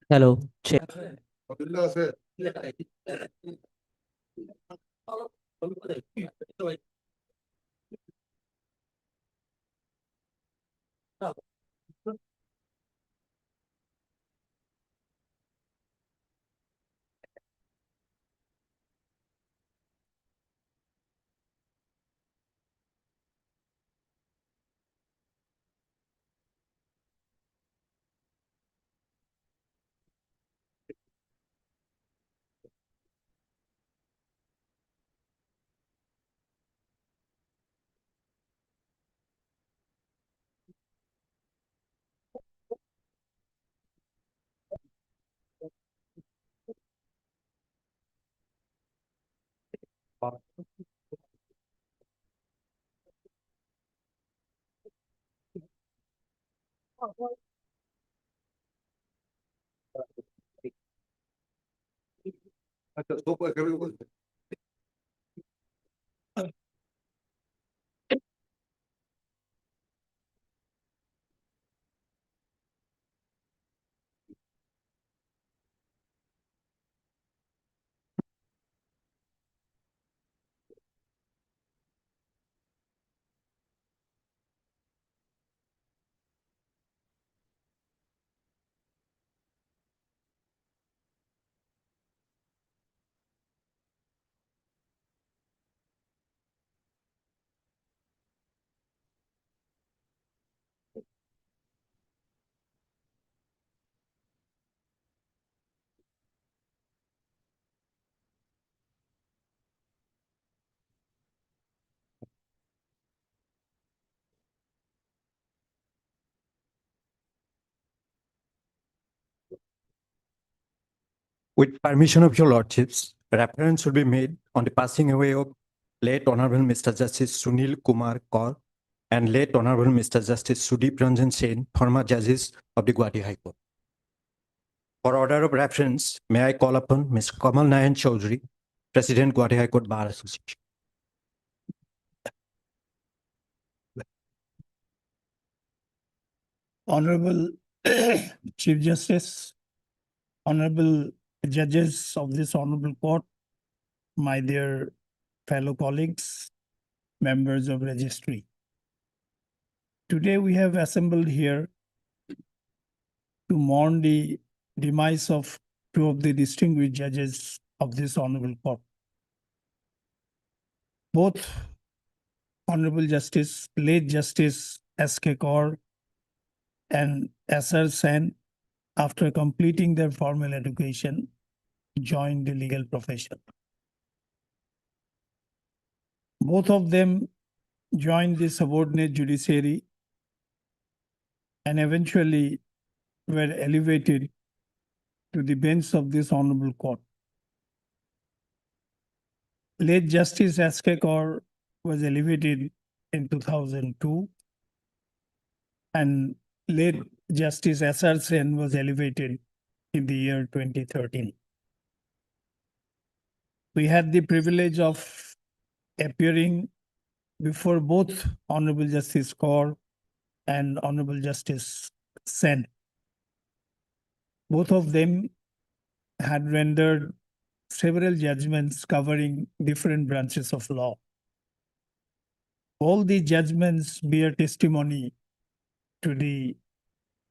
Hello, Chair. With permission of your lordships, reference will be made on the passing away of late Honorable Mr. Justice Sunil Kumar Kaur and late Honorable Mr. Justice Sudeep Ranjan Sen, former judges of the Guwahati High Court. For order of reference, may I call upon Ms. Kamal Nayan Chaudhary, President, Guwahati High Court Bar Association. Honorable Chief Justice, Honorable Judges of this Honorable Court, my dear fellow colleagues, members of Registry. Today we have assembled here to mourn the demise of two of the distinguished judges of this Honorable Court. Both Honorable Justice, late Justice S.K. Kaur and S.R. Sen, after completing their formal education, joined the legal profession. Both of them joined the subordinate judiciary and eventually were elevated to the bench of this Honorable Court. Late Justice S.K. Kaur was elevated in 2002 and late Justice S.R. Sen was elevated in the year 2013. We had the privilege of appearing before both Honorable Justice Kaur and Honorable Justice Sen. Both of them had rendered several judgments covering different branches of law. All the judgments bear testimony to the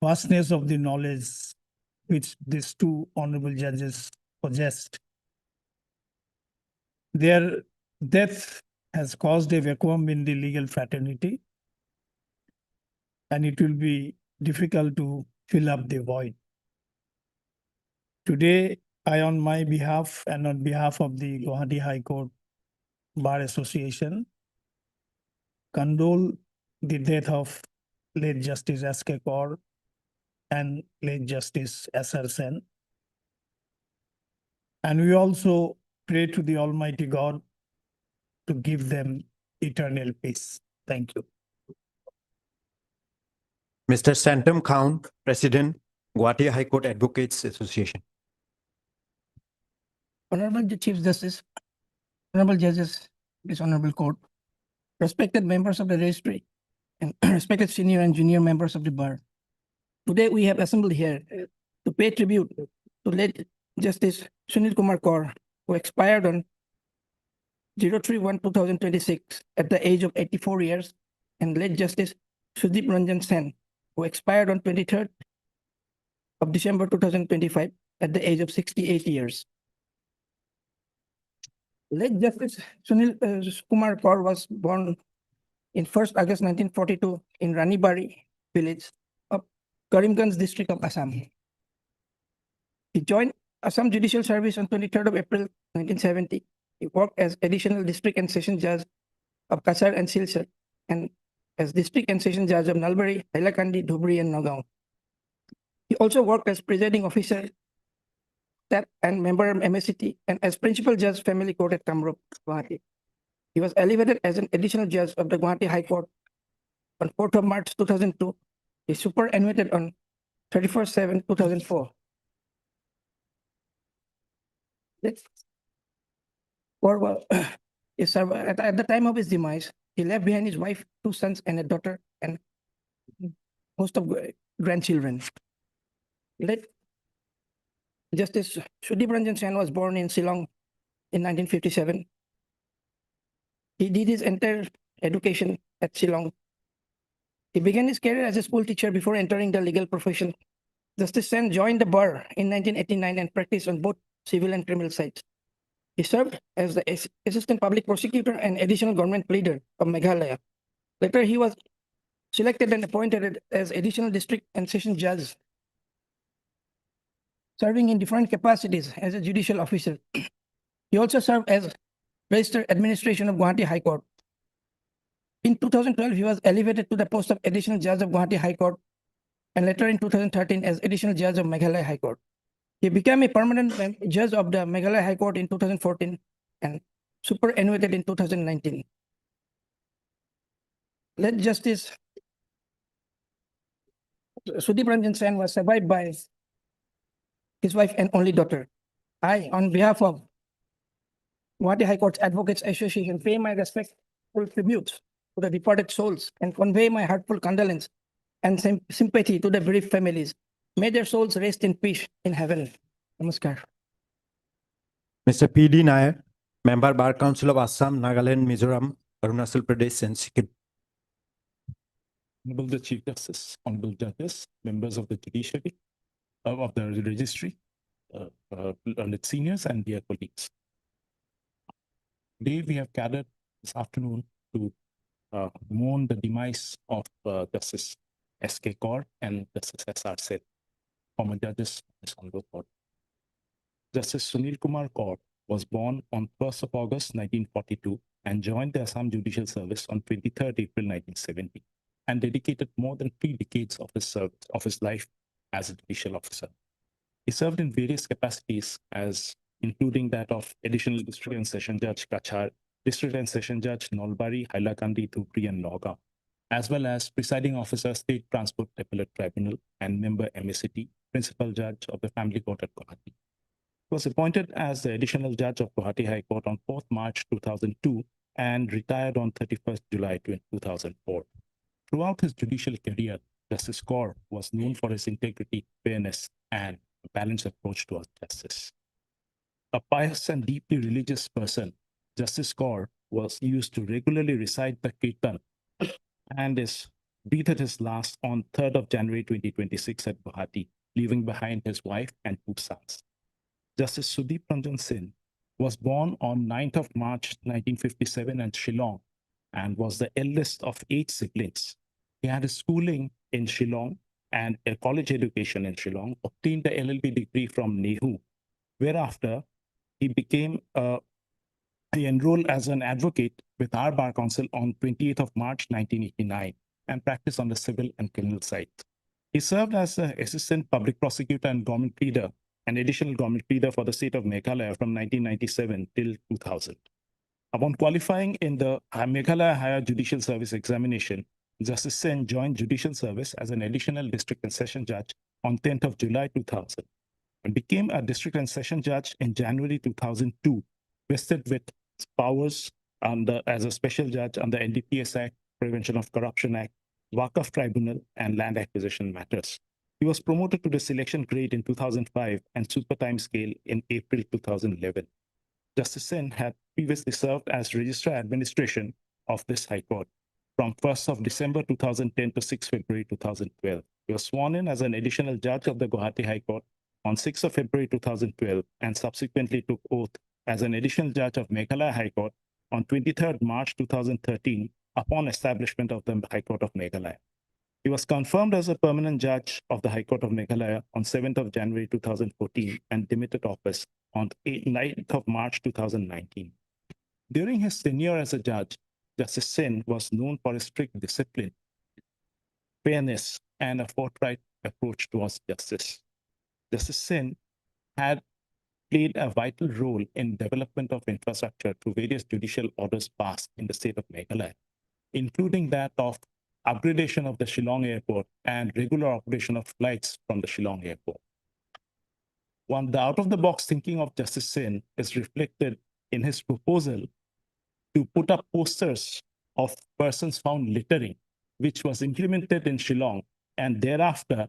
vastness of the knowledge which these two honorable judges possessed. Their death has caused a vacuum in the legal fraternity, and it will be difficult to fill up the void. Today, I, on my behalf and on behalf of the Guwahati High Court Bar Association, condole the death of late Justice S.K. Kaur and late Justice S.R. Sen. And we also pray to the Almighty God to give them eternal peace. Thank you. Mr. Santam Khan, President, Guwahati High Court Advocates Association. Honorable Chief Justice, Honorable Judges, this Honorable Court, respected members of the registry, and respected senior and junior members of the bar. Today we have assembled here to pay tribute to late Justice Sunil Kumar Kaur, who expired on 031-2026 at the age of 84 years, and late Justice Sudeep Ranjan Sen, who expired on 23rd of December 2025 at the age of 68 years. Late Justice Sunil Kumar Kaur was born in 1st August 1942 in Ranibari village of Karimganj district of Assam. He joined Assam Judicial Service on 23rd of April 1970. He worked as additional district and session judge of Kasar and Silchar and as district and session judge of Nalbari, Hailakandi, Dhubri, and Nagaon. He also worked as presiding officer staff and member of MSCT and as principal judge family court at Kamrup, Guwahati. He was elevated as an additional judge of the Guwahati High Court on 4th of March 2002. He superannuated on 31st/7/2004. At the time of his demise, he left behind his wife, 2 sons, and a daughter, and host of grandchildren. Late Justice Sudeep Ranjan Sen was born in Shillong in 1957. He did his entire education at Shillong. He began his career as a school teacher before entering the legal profession. Justice Sen joined the bar in 1989 and practiced on both civil and criminal sides. He served as the assistant public prosecutor and additional government pleader of Meghalaya. Later, he was selected and appointed as additional district and session judge, serving in different capacities as a judicial officer. He also served as registered administration of Guwahati High Court. In 2012, he was elevated to the post of additional judge of Guwahati High Court, and later in 2013 as additional judge of Meghalaya High Court. He became a permanent judge of the Meghalaya High Court in 2014 and superannuated in 2019. Late Justice Sudeep Ranjan Sen was survived by his wife and only daughter. I, on behalf of Guwahati High Court's Advocates Association, pay my respectful tributes to the departed souls and convey my heartfelt condolence and sympathy to the bereaved families. May their souls rest in peace in heaven. Namaskar. Mr. P.D. Nair, Member Bar Council of Assam, Nagaland, Mizoram, Arunachal Pradesh, and Sikkim. Honorable the Chief Justice, honorable judges, members of the judiciary, of the registry, learned seniors, and dear colleagues. Today we have gathered this afternoon to mourn the demise of Justice S.K. Kaur and Justice S.R. Seth, former judges of this honorable court. Justice Sunil Kumar Kaur was born on 1st of August 1942 and joined the Assam Judicial Service on 23rd April 1970 and dedicated more than 3 decades of his life as a judicial officer. He served in various capacities including that of Additional District and Session Judge Kachar, District and Session Judge Nalbari, Hailakandi, Dhubri, and Nagaon, as well as Presiding Officer, State Transport Appellate Tribunal, and Member MSCT, Principal Judge of the Family Court at Guwahati. He was appointed as the Additional Judge of Guwahati High Court on 4th March 2002 and retired on 31st July 2004. Throughout his judicial career, Justice Kaur was known for his integrity, fairness, and a balanced approach towards justice. A pious and deeply religious person, Justice Kaur was used to regularly recite the Kirtan and breathed his last on 3rd of January 2026 at Guwahati, leaving behind his wife and 2 sons. Justice Sudeep Ranjan Sen was born on 9th of March 1957 in Shillong and was the eldest of 8 siblings. He had his schooling in Shillong and a college education in Shillong, obtained the LLB degree from NEHU. Whereafter, he enrolled as an advocate with our Bar Council on 28th of March 1989 and practiced on the civil and criminal side. He served as an assistant public prosecutor and government pleader and additional government pleader for the state of Meghalaya from 1997 till 2000. Upon qualifying in the Meghalaya Higher Judicial Service examination, Justice Sen joined judicial service as an additional district and session judge on 10th of July 2000. and became a district and session judge in January 2002, vested with powers as a special judge under NDPS Act, Prevention of Corruption Act, Waqf Tribunal, and land acquisition matters. He was promoted to the selection grade in 2005 and super time scale in April 2011. Justice Sen had previously served as Registrar Administration of this High Court from 1st of December 2010 to 6 February 2012. He was sworn in as an additional judge of the Guwahati High Court on 6th of February 2012 and subsequently took oath as an additional judge of Meghalaya High Court on 23rd March 2013 upon establishment of the High Court of Meghalaya. He was confirmed as a permanent judge of the High Court of Meghalaya on 7th of January 2014 and demitted office on 9th of March 2019. During his tenure as a judge, Justice Sen was known for his strict discipline, fairness, and a forthright approach towards justice. Justice Sen had played a vital role in development of infrastructure through various judicial orders passed in the state of Meghalaya, including that of upgradation of the Shillong Airport and regular operation of flights from the Shillong Airport. The out-of-the-box thinking of Justice Sen is reflected in his proposal to put up posters of persons found littering, which was implemented in Shillong and thereafter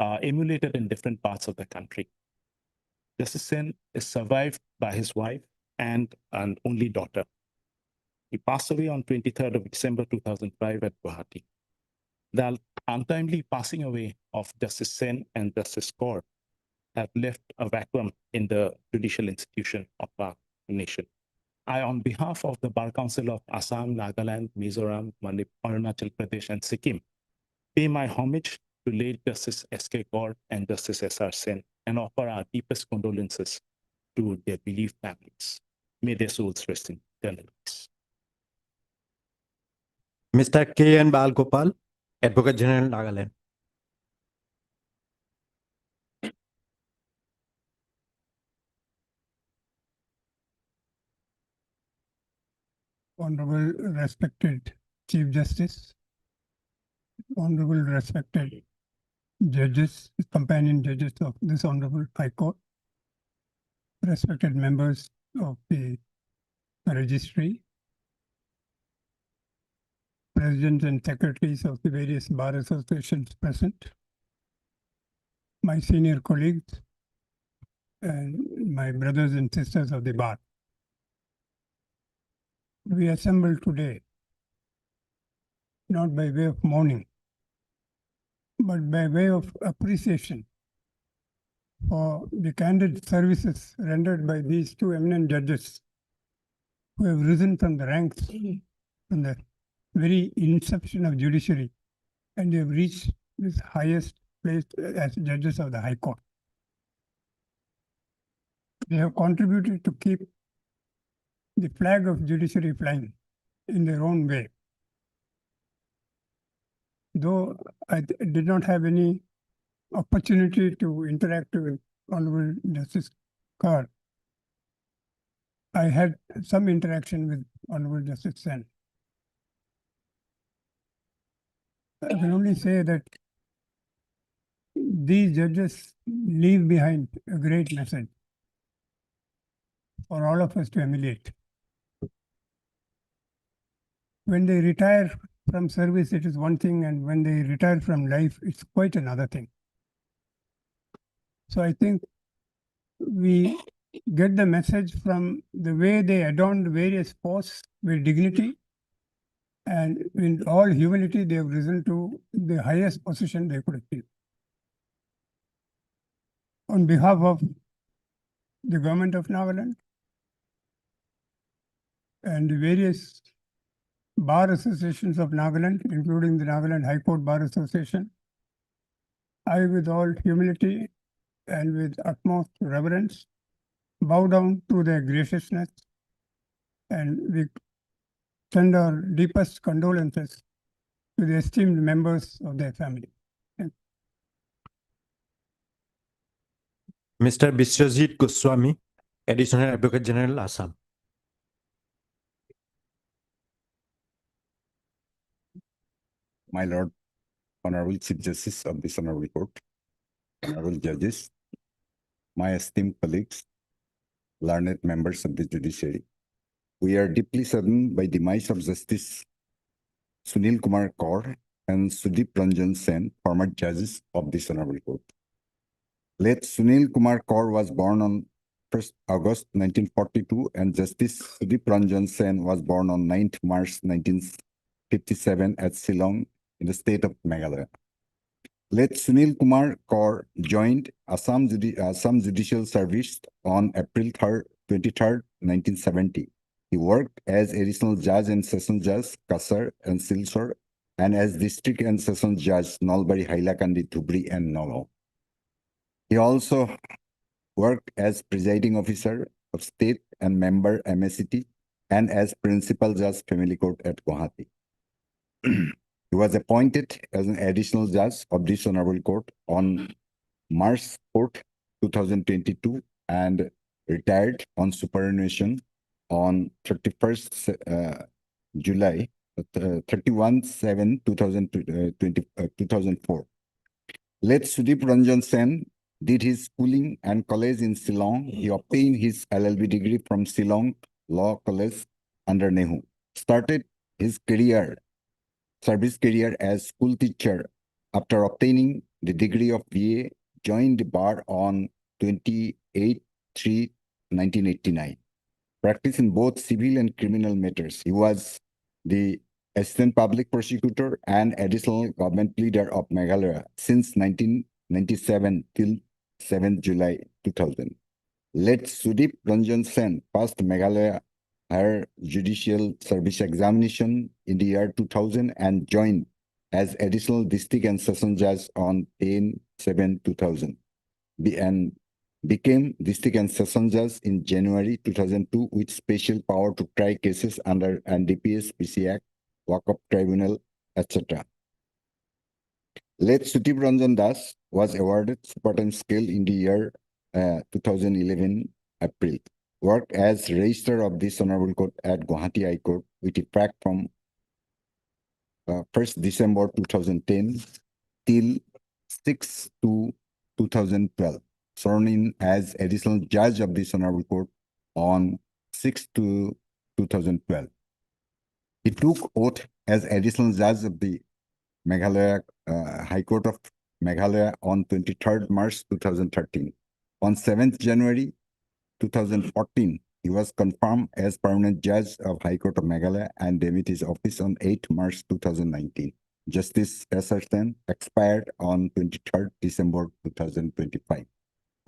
emulated in different parts of the country. Justice Sen is survived by his wife and an only daughter. He passed away on 23rd of December 2005 at Guwahati. The untimely passing away of Justice Sen and Justice Kaur have left a vacuum in the judicial institution of our nation. I, on behalf of the Bar Council of Assam, Nagaland, Mizoram, Manipur, Arunachal Pradesh, and Sikkim, pay my homage to late Justice S.K. Kaur and Justice S.R. Sen and offer our deepest condolences to their bereaved families. May their souls rest in eternal peace. Mr. K. N. Balgopal, Advocate General, Nagaland. Honorable respected Chief Justice, honorable respected judges, companion judges of this Honorable High Court, respected members of the registry, presidents and secretaries of the various bar associations present, my senior colleagues, and my brothers and sisters of the bar. We assemble today not by way of mourning, but by way of appreciation for the candid services rendered by these two eminent judges who have risen from the ranks from the very inception of judiciary, and they have reached this highest place as judges of the High Court. They have contributed to keep the flag of judiciary flying in their own way. Though I did not have any opportunity to interact with Honorable Justice Kaur, I had some interaction with Honorable Justice Sen. I can only say that these judges leave behind a great message for all of us to emulate. When they retire from service, it is one thing, and when they retire from life, it's quite another thing. So I think we get the message from the way they adorned various posts with dignity, and in all humility, they have risen to the highest position they could achieve. On behalf of the government of Nagaland and the various bar associations of Nagaland, including the Nagaland High Court Bar Association, I, with all humility and with utmost reverence, bow down to their graciousness, and we send our deepest condolences to the esteemed members of their family. Mr. Biswajit Goswami, Additional Advocate General, Assam. My Lord, Honorable Chief Justice of this Honorable Court, Honorable Judges, my esteemed colleagues, learned members of the judiciary, we are deeply saddened by the demise of Justice Sunil Kumar Kaur and Sudeep Ranjan Sen, former judges of this honorable court. Late Sunil Kumar Kaur was born on 1st August 1942 and Justice Sudeep Ranjan Sen was born on 9th March 1957 at Shillong in the state of Meghalaya. Late Sunil Kumar Kaur joined Assam Judicial Service on April 23rd, 1970. He worked as additional judge and session judge, Kasar and Silsor, and as district and session judge, Nalbari, Hailakandi, Dhubri, and Nagaon. He also worked as presiding officer of state and member MSCT and as principal judge family court at Guwahati. He was appointed as an additional judge of this honorable court on March 4th, 2022 and retired on superannuation on 31st July, 31/7/2004. Late Sudeep Ranjan Sen did his schooling and college in Shillong. He obtained his LLB degree from Shillong Law College under Nehu. Started his service career as school teacher. After obtaining the degree of BA, joined the bar on 28/3/1989. Practiced in both civil and criminal matters. He was the assistant public prosecutor and additional government leader of Meghalaya since 1997 till 7th July 2000. Late Sudeep Ranjan Sen passed Meghalaya Higher Judicial Service Examination in the year 2000 and joined as additional district and session judge on 10/7/2000 and became district and session judge in January 2002 with special power to try cases under NDPS, PC Act, Walk-up Tribunal, etc. Late Sudeep Ranjan Das was awarded Superintendent Scale in the year 2011 April. Worked as registrar of this honorable court at Guwahati High Court with effect from 1st December 2010 till 6/2/2012. Sworn in as additional judge of this honorable court on 6/2/2012. He took oath as additional judge of the Meghalaya High Court of Meghalaya on 23rd March 2013. On 7th January 2014, he was confirmed as permanent judge of High Court of Meghalaya and demit his office on 8th March 2019. Justice S.R. Sen expired on 23rd December 2025.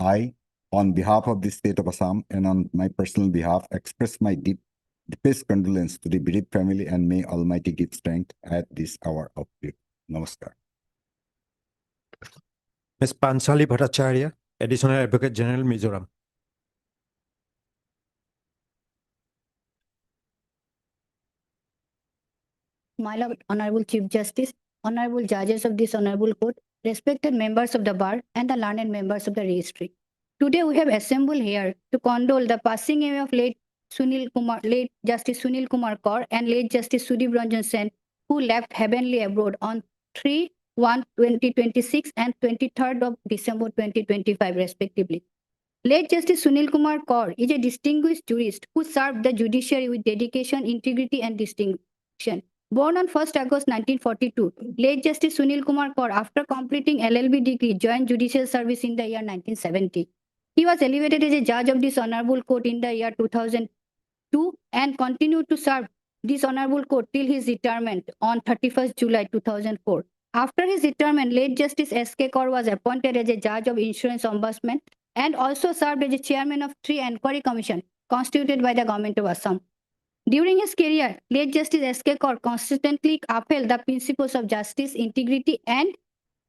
I, on behalf of the state of Assam and on my personal behalf, express my deepest condolence to the bereaved family and may Almighty give strength at this hour of grief. Namaskar. Ms. Pansali Bhattacharya, Additional Advocate General, Mizoram. My Lord, Honorable Chief Justice, Honorable Judges of this Honorable Court, respected members of the bar, and the learned members of the registry. Today we have assembled here to condole the passing away of late Justice Sunil Kumar Kaur and late Justice Sudeep Ranjan Sen, who left heavenly abroad on 3/1/2026 and 23rd of December 2025, respectively. Late Justice Sunil Kumar Kaur is a distinguished jurist who served the judiciary with dedication, integrity, and distinction. Born on 1st August 1942, late Justice Sunil Kumar Kaur, after completing LLB degree, joined judicial service in the year 1970. He was elevated as a judge of this honorable court in the year 2002 and continued to serve this honorable court till his retirement on 31st July 2004. After his retirement, late Justice S.K. Kaur was appointed as a judge of insurance ombudsman and also served as a chairman of 3 Enquiry Commission constituted by the government of Assam. During his career, late Justice S.K. Kaur consistently upheld the principles of justice, integrity, and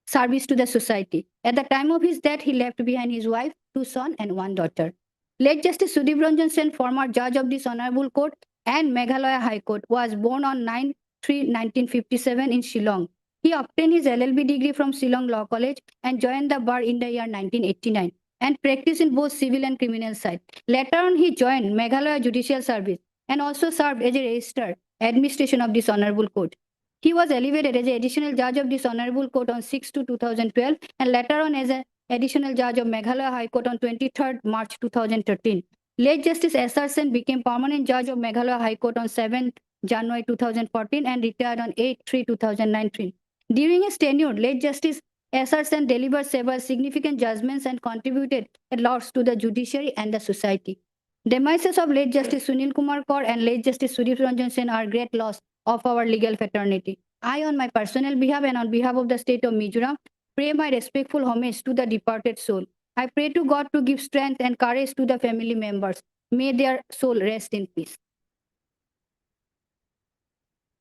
service to the society. At the time of his death, he left behind his wife, 2 sons, and 1 daughter. Late Justice Sudeep Ranjan Sen, former judge of this honorable court and Meghalaya High Court, was born on 9/3/1957 in Shillong. He obtained his LLB degree from Shillong Law College and joined the bar in the year 1989 and practiced in both civil and criminal side. Later on, he joined Meghalaya Judicial Service and also served as a registrar administration of this honorable court. He was elevated as an additional judge of this honorable court on 6/2/2012 and later on as a Additional Judge of Meghalaya High Court on 23rd March 2013. Late Justice S.R. Sen became Permanent Judge of Meghalaya High Court on 7th January 2014 and retired on 8/3/2019. During his tenure, late Justice S.R. Sen delivered several significant judgments and contributed a lot to the judiciary and the society. Demises of late Justice Sunil Kumar Kaur and late Justice Sudip Ranjan Sen are great loss of our legal fraternity. I, on my personal behalf and on behalf of the state of Mizoram, pay my respectful homage to the departed soul. I pray to God to give strength and courage to the family members. May their soul rest in peace.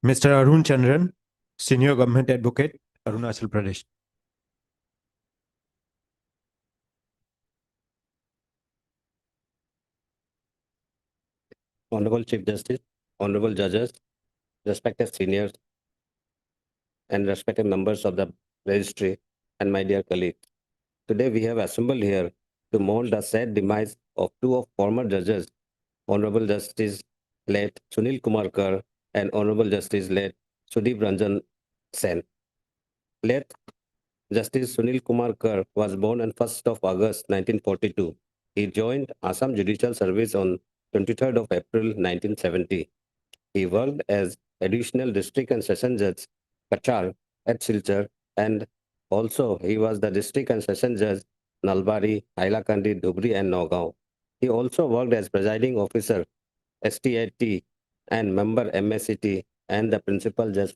Mr. Arun Chandran, Senior Government Advocate, Arunachal Pradesh. Honorable Chief Justice, honorable judges, respected seniors, and respected members of the registry, and my dear colleagues. Today we have assembled here to mourn the sad demise of two of former judges, Honorable Justice late Sunil Kumar Kar and Honorable Justice late Sudip Ranjan Sen. Late Justice Sunil Kumar Kar was born on 1st of August 1942. He joined Assam Judicial Service on 23rd of April 1970. He worked as additional district and session judge, Kachar at Silchar, and also he was the district and session judge, Nalbari, Hailakandi, Dhubri, and Nagaon. He also worked as presiding officer, STAT, and member MSCT, and the principal judge,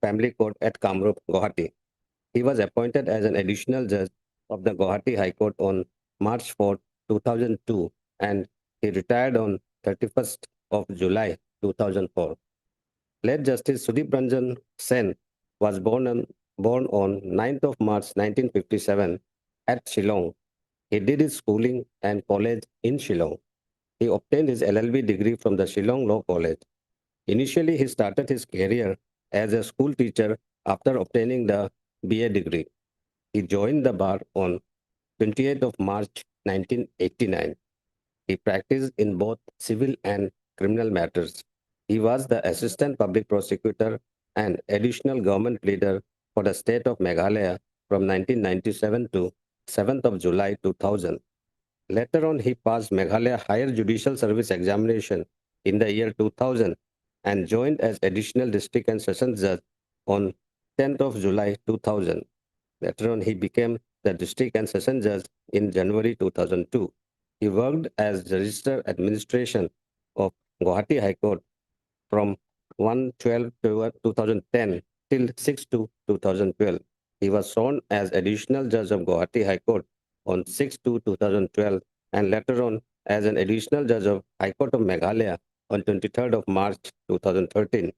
family court at Kamrup, Guwahati. He was appointed as an additional judge of the Guwahati High Court on March 4, 2002, and he retired on 31st of July 2004. Late Justice Sudip Ranjan Sen was born on 9th of March 1957 at Shillong. He did his schooling and college in Shillong. He obtained his LLB degree from the Shillong Law College. Initially, he started his career as a school teacher after obtaining the BA degree. He joined the bar on 28th of March 1989. He practiced in both civil and criminal matters. He was the assistant public prosecutor and additional government pleader for the state of Meghalaya from 1997 to 7th of July 2000. Later on, he passed Meghalaya Higher Judicial Service examination in the year 2000 and joined as additional district and sessions judge on 10th of July 2000. Later on, he became the district and session judge in January 2002. He worked as Register Administration of Guwahati High Court from 1/12 to 2010 till 6/2/2012. He was sworn as additional judge of Guwahati High Court on 6/2/2012 and later on as an additional judge of High Court of Meghalaya on 23rd of March 2013.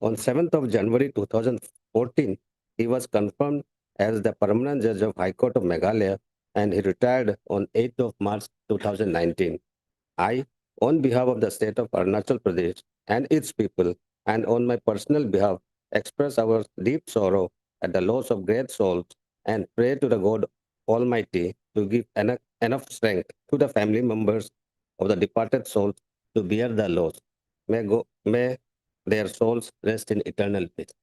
On 7th of January 2014, he was confirmed as the permanent judge of High Court of Meghalaya and he retired on 8th of March 2019. I, on behalf of the state of Arunachal Pradesh and its people, and on my personal behalf, express our deep sorrow at the loss of great souls and pray to the God Almighty to give enough strength to the family members of the departed souls to bear the loss. May their souls rest in eternal peace.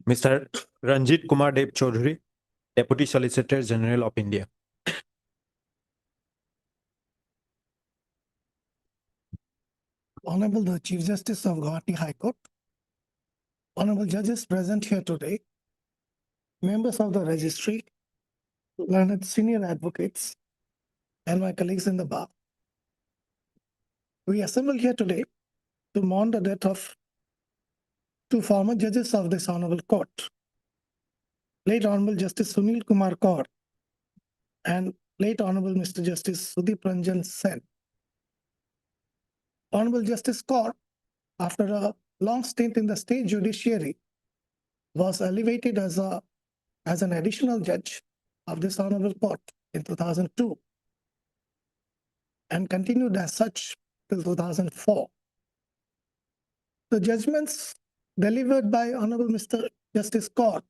Mr. Ranjit Kumar Dev Chaudhary, Deputy Solicitor General of India. Honorable the Chief Justice of Guwahati High Court, honorable judges present here today, members of the registry, learned senior advocates, and my colleagues in the bar. We assemble here today to mourn the death of two former judges of this honorable court, late Honorable Justice Sunil Kumar Kaur and late Honorable Mr. Justice Sudip Ranjan Sen. Honorable Justice Kaur, after a long stint in the state judiciary, was elevated as an additional judge of this honorable court in 2002 and continued as such till 2004. The judgments delivered by Honorable Mr. Justice Kaur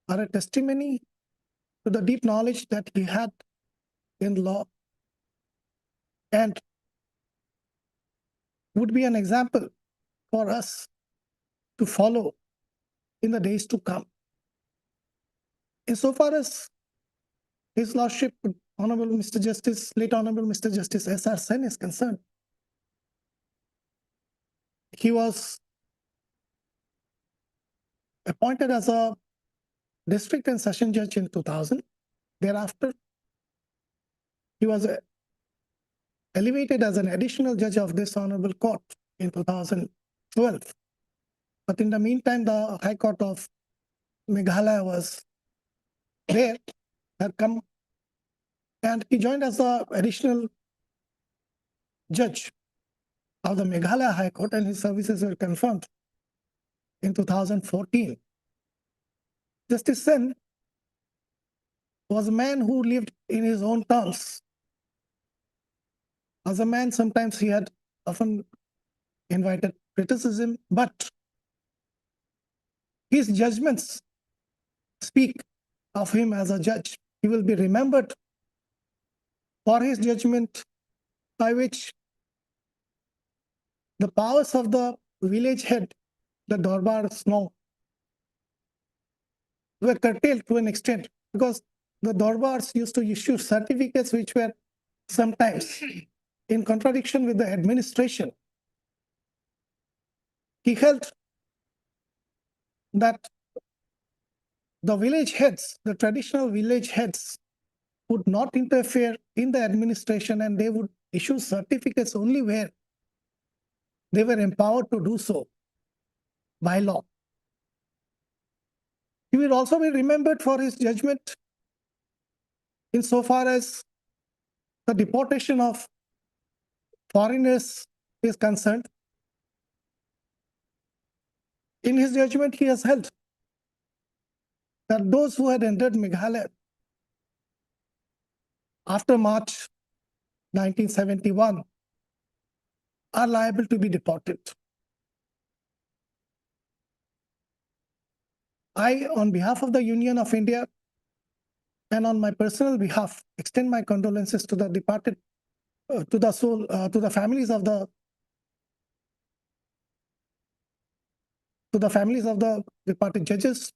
are a testimony to the deep knowledge that he had in law and would be an example for us to follow in the days to come. Insofar as His Lordship, Honorable Mr. Justice, late Honorable Mr. Justice S.R. Sen is concerned, he was appointed as a district and session judge in 2000. Thereafter, he was elevated as an additional judge of this honorable court in 2012. But in the meantime, the High Court of Meghalaya was there, had come, and he joined as the additional judge of the Meghalaya High Court, and his services were confirmed in 2014. Justice Sen was a man who lived in his own terms. As a man, sometimes he had often invited criticism, but his judgments speak of him as a judge. He will be remembered for his judgment by which the powers of the village head, the Dorbars now, were curtailed to an extent, because the Dorbars used to issue certificates which were sometimes in contradiction with the administration. He held that the village heads, the traditional village heads, would not interfere in the administration, and they would issue certificates only where they were empowered to do so by law. He will also be remembered for his judgment insofar as the deportation of foreigners is concerned. In his judgment, he has held that those who had entered Meghalaya after March 1971 are liable to be deported. I, on behalf of the Union of India and on my personal behalf, extend my condolences to the departed, to the families of the departed judges.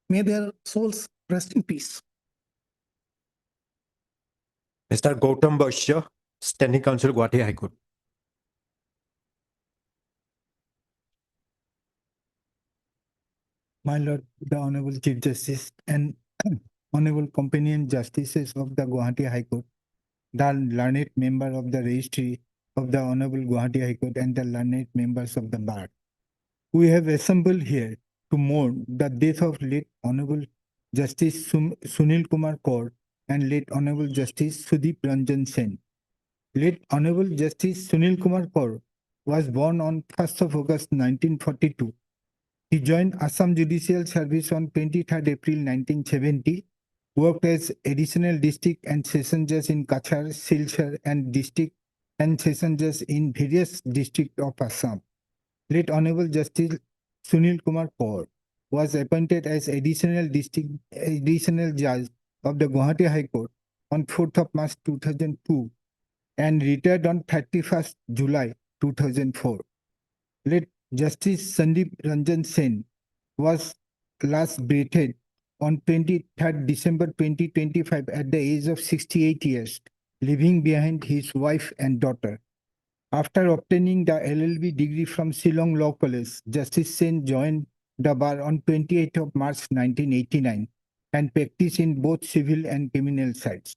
May their souls rest in peace. Mr. Gautam Vaishya, Standing Counsel, Guwahati High Court. My Lord, the Honorable Chief Justice and Honorable Companion Justices of the Guwahati High Court, the learned member of the Registry of the Honorable Guwahati High Court, and the learned members of the Bar. We have assembled here to mourn the death of late Honorable Justice Sunil Kumar Kaur and late Honorable Justice Sudeep Ranjan Sen. Late Honorable Justice Sunil Kumar Kaur was born on 1st of August 1942. He joined Assam Judicial Service on 23rd April 1970, worked as Additional District and Session Judge in Kachar, Silchar, and District and Session Judge in various districts of Assam. Late Honorable Justice Sunil Kumar Kaur was appointed as Additional Judge of the Guwahati High Court on 4th of March 2002 and retired on 31st July 2004. Late Justice Sandeep Ranjan Sen was last breathed on 23rd December 2025 at the age of 68 years, leaving behind his wife and daughter. After obtaining the LLB degree from Shillong Law College, Justice Sen joined the bar on 28th of March 1989 and practiced in both civil and criminal sides.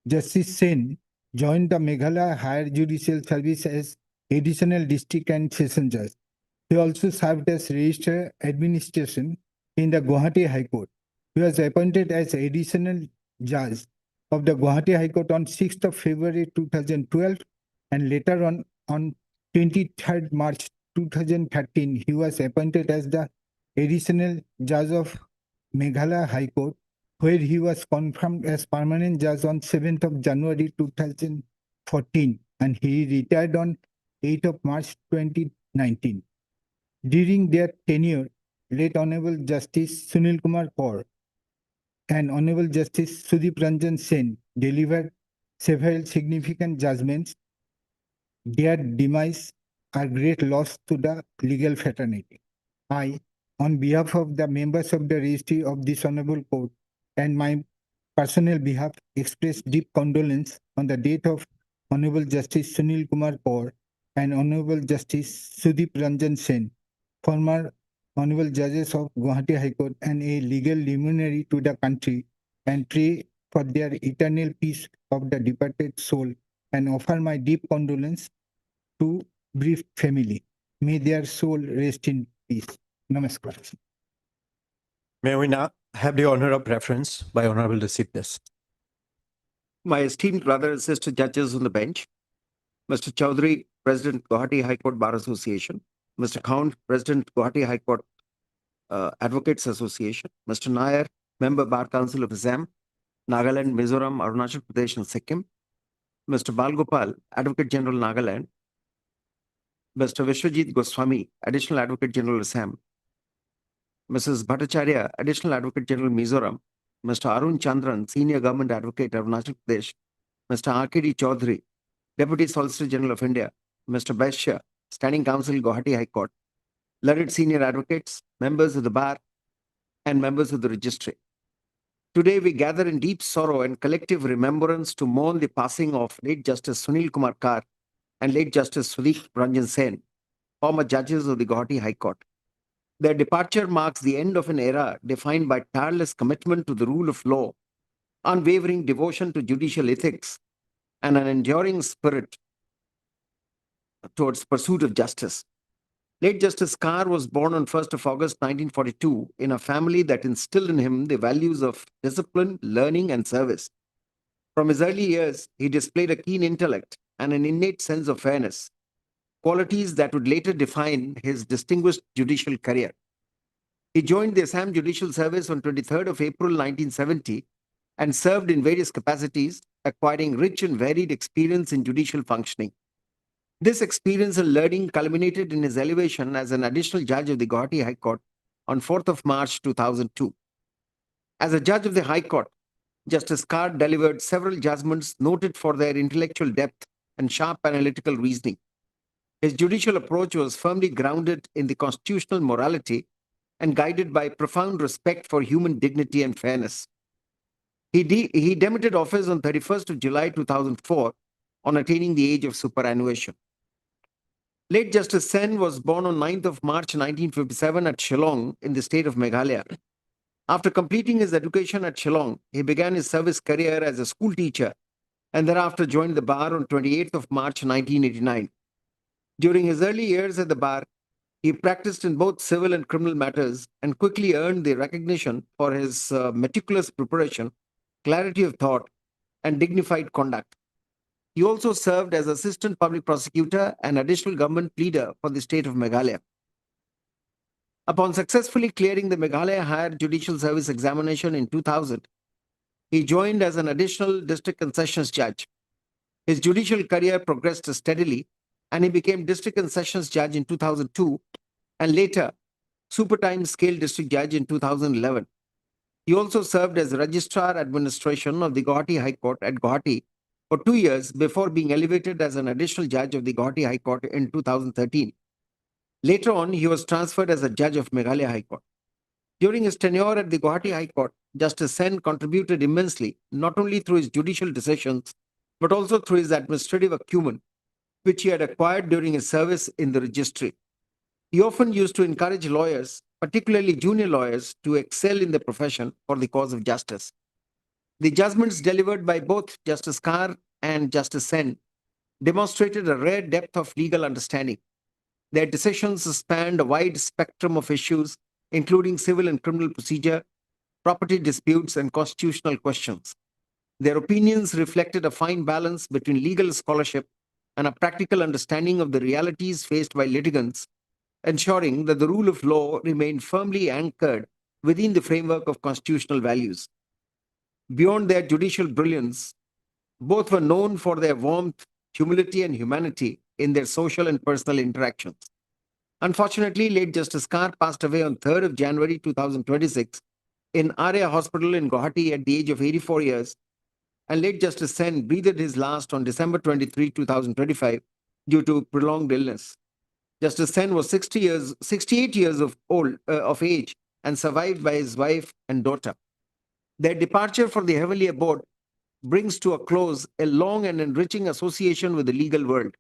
Justice Sen joined the Meghalaya Higher Judicial Service as Additional District and Session Judge. He also served as Registrar Administration in the Guwahati High Court. He was appointed as Additional Judge of the Guwahati High Court on 6th of February 2012, and later on 23rd March 2013, he was appointed as the Additional Judge of Meghalaya High Court, where he was confirmed as permanent judge on 7th of January 2014, and he retired on 8th of March 2019. During their tenure, late Honorable Justice Sunil Kumar Kaur and Honorable Justice Sudeep Ranjan Sen delivered several significant judgments. Their demise are great loss to the legal fraternity. I, on behalf of the members of the registry of this honorable court and my personal behalf, express deep condolence on the death of Honorable Justice Sunil Kumar Kaur and Honorable Justice Sudeep Ranjan Sen, former Honorable Judges of Guwahati High Court and a legal luminary to the country, and pray for their eternal peace of the departed soul and offer my deep condolence to bereaved family. May their soul rest in peace. Namaskar. May we now have the honor of reference by Honorable the Chief Justice. My esteemed brother and sister judges on the bench, Mr. Chaudhary, President, Guwahati High Court Bar Association, Mr. Khaunt, President, Guwahati High Court Advocates Association, Mr. Nair, Member Bar Council of Assam, Nagaland, Mizoram, Arunachal Pradesh, and Sikkim, Mr. Balgopal, Advocate General, Nagaland, Mr. Vishwajit Goswami, Additional Advocate General, Assam, Mrs. Bhattacharya, Additional Advocate General, Mizoram, Mr. Arun Chandran, Senior Government Advocate, Arunachal Pradesh, Mr. R.K.D. Chaudhary, Deputy Solicitor General of India, Mr. Baisya, Standing Counsel, Guwahati High Court, learned senior advocates, members of the bar, and members of the registry. Today, we gather in deep sorrow and collective remembrance to mourn the passing of late Justice Sunil Kumar Kaur and late Justice Sudeep Ranjan Sen, former judges of the Guwahati High Court. Their departure marks the end of an era defined by tireless commitment to the rule of law, unwavering devotion to judicial ethics, and an enduring spirit towards pursuit of justice. Late Justice Kaur was born on 1st of August 1942 in a family that instilled in him the values of discipline, learning, and service. From his early years, he displayed a keen intellect and an innate sense of fairness, qualities that would later define his distinguished judicial career. He joined the Assam Judicial Service on 23rd of April 1970 and served in various capacities, acquiring rich and varied experience in judicial functioning. This experience and learning culminated in his elevation as an additional judge of the Guwahati High Court on 4th of March 2002. As a judge of the High Court, Justice Kaur delivered several judgments noted for their intellectual depth and sharp analytical reasoning. His judicial approach was firmly grounded in the constitutional morality and guided by profound respect for human dignity and fairness. He demitted office on 31st of July 2004 on attaining the age of superannuation. Late Justice Sen was born on 9th of March 1957 at Shillong in the state of Meghalaya. After completing his education at Shillong, he began his service career as a school teacher and thereafter joined the bar on 28th of March 1989. During his early years at the bar, he practiced in both civil and criminal matters and quickly earned the recognition for his meticulous preparation, clarity of thought, and dignified conduct. He also served as assistant public prosecutor and additional government pleader for the state of Meghalaya. Upon successfully clearing the Meghalaya Higher Judicial Service examination in 2000, he joined as an additional district and sessions judge. His judicial career progressed steadily, and he became district and sessions judge in 2002 and later supertime scale district judge in 2011. He also served as registrar administration of the Guwahati High Court at Guwahati for 2 years before being elevated as an additional judge of the Guwahati High Court in 2013. Later on, he was transferred as a judge of Meghalaya High Court. During his tenure at the Guwahati High Court, Justice Sen contributed immensely, not only through his judicial decisions, but also through his administrative acumen, which he had acquired during his service in the registry. He often used to encourage lawyers, particularly junior lawyers, to excel in the profession for the cause of justice. The judgments delivered by both Justice Kaur and Justice Sen demonstrated a rare depth of legal understanding. Their decisions spanned a wide spectrum of issues, including civil and criminal procedure, property disputes, and constitutional questions. Their opinions reflected a fine balance between legal scholarship and a practical understanding of the realities faced by litigants, ensuring that the rule of law remained firmly anchored within the framework of constitutional values. Beyond their judicial brilliance, both were known for their warmth, humility, and humanity in their social and personal interactions. Unfortunately, late Justice Kaur passed away on 3rd of January 2026 in Arya Hospital in Guwahati at the age of 84 years, and late Justice Sen breathed his last on December 23, 2025 due to prolonged illness. Justice Sen was 68 years of age and survived by his wife and daughter. Their departure from the heavenly abode brings to a close a long and enriching association with the legal world.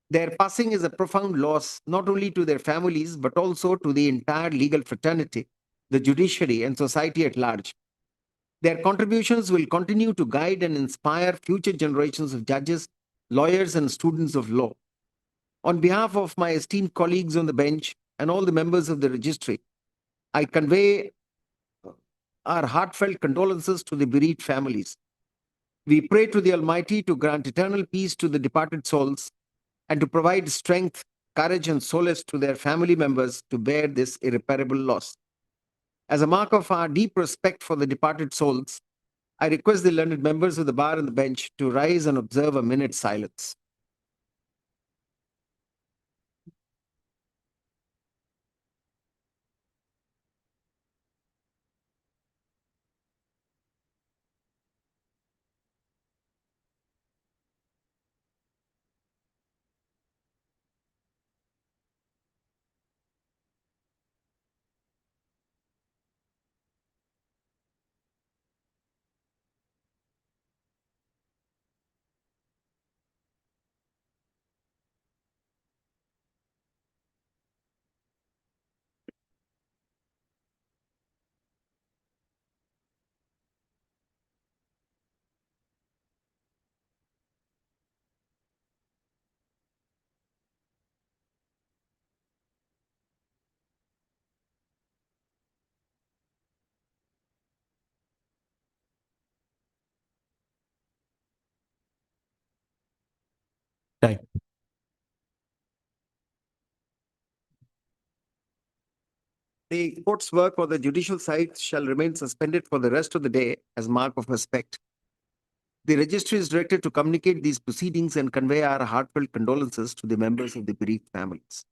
Their passing is a profound loss, not only to their families, but also to the entire legal fraternity, the judiciary, and society at large. Their contributions will continue to guide and inspire future generations of judges, lawyers, and students of law. On behalf of my esteemed colleagues on the bench and all the members of the registry, I convey our heartfelt condolences to the bereaved families. We pray to the Almighty to grant eternal peace to the departed souls and to provide strength, courage, and solace to their family members to bear this irreparable loss. As a mark of our deep respect for the departed souls, I request the learned members of the bar and the bench to rise and observe a minute's silence. Time. The court's work or the judicial site shall remain suspended for the rest of the day as mark of respect. The registry is directed to communicate these proceedings and convey our heartfelt condolences to the members of the bereaved families.